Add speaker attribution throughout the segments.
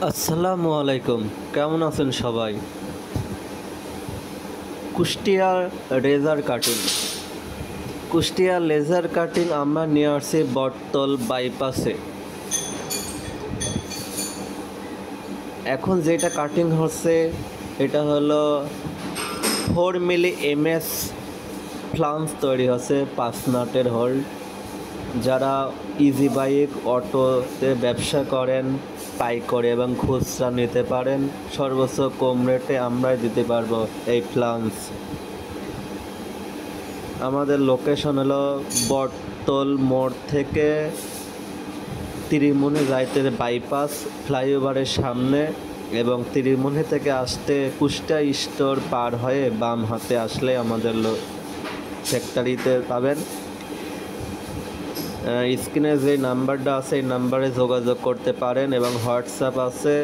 Speaker 1: আসসালামু আলাইকুম। কেমন আছেন সবাই? কুষ্টিয়ার লেজার কাটিং। কুষ্টিয়ার লেজার কাটিং আমরা নিয়ে আসছি বটতল বাইপাসে। এখন যেটা কাটিং হচ্ছে এটা হলো 4 মিলি MS ফ্লান্স তৈরি হচ্ছে 5 নাটের হোল্ড। যারা ইজি বাইক অটোতে ব্যবসা করেন পাইকারি এবং খুচরা নিতে পারেন, সর্বোচ্চ কম রেটে আমরাই দিতে পারবো এই ফ্লান্স। আমাদের লোকেশন হলো বটতল মোড় থেকে ত্রিমুনি যাইতে বাইপাস ফ্লাইওভারের সামনে, এবং ত্রিমুনি থেকে আসতে কুষ্টিয়া স্টোর পার হয়ে বাম হাতে আসলে আমাদের ফ্যাক্টরিতে পাবেন। স্ক্রিনে যে নাম্বারটা আছে এই নাম্বারে যোগাযোগ করতে পারেন, এবং হোয়াটসঅ্যাপ আছে।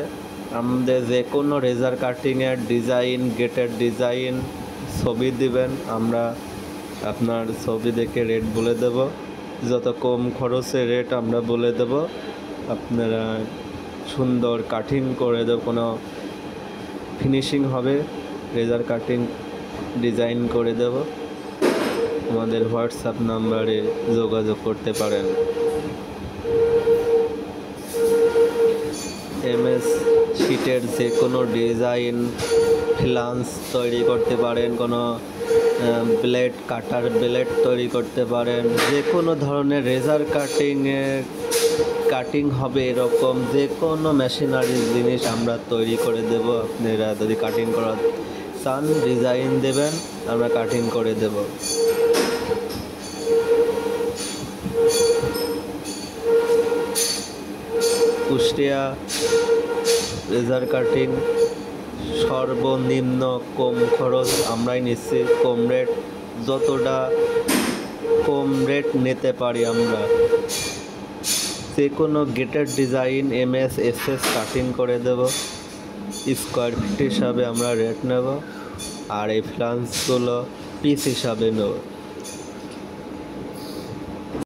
Speaker 1: আমাদের যে কোনো লেজার কাটিংয়ের ডিজাইন, গেটের ডিজাইন ছবি দিবেন, আমরা আপনার ছবি দেখে রেট বলে দেব। যত কম খরচে রেট আমরা বলে দেব, আপনারা সুন্দর কাটিং করে দেব, কোনো ফিনিশিং হবে, লেজার কাটিং ডিজাইন করে দেব। আমাদের হোয়াটসঅ্যাপ নাম্বারে যোগাযোগ করতে পারেন। MS শিটের যে কোনো ডিজাইন ফ্লান্স তৈরি করতে পারেন, কোনো ব্লেড কাটার ব্লেড তৈরি করতে পারেন, যে কোনো ধরনের লেজার কাটিং হবে এরকম যে কোনো মেশিনারি জিনিস আমরা তৈরি করে দেব। আপনারা যদি কাটিং করা চান ডিজাইন দেবেন, আমরা কাটিং করে দেব। কুষ্টিয়া লেজার কাটিং সর্বনিম্ন কম খরচ আমরাই নিচ্ছি, কম রেট, যতটা কম রেট নিতে পারি আমরা। যে কোনো গেটের ডিজাইন MS SS কাটিং করে দেব, স্কোয়ার ফিট হিসাবে আমরা রেট নেব, আর এই ফ্লান্সগুলো পিস হিসাবে নেব।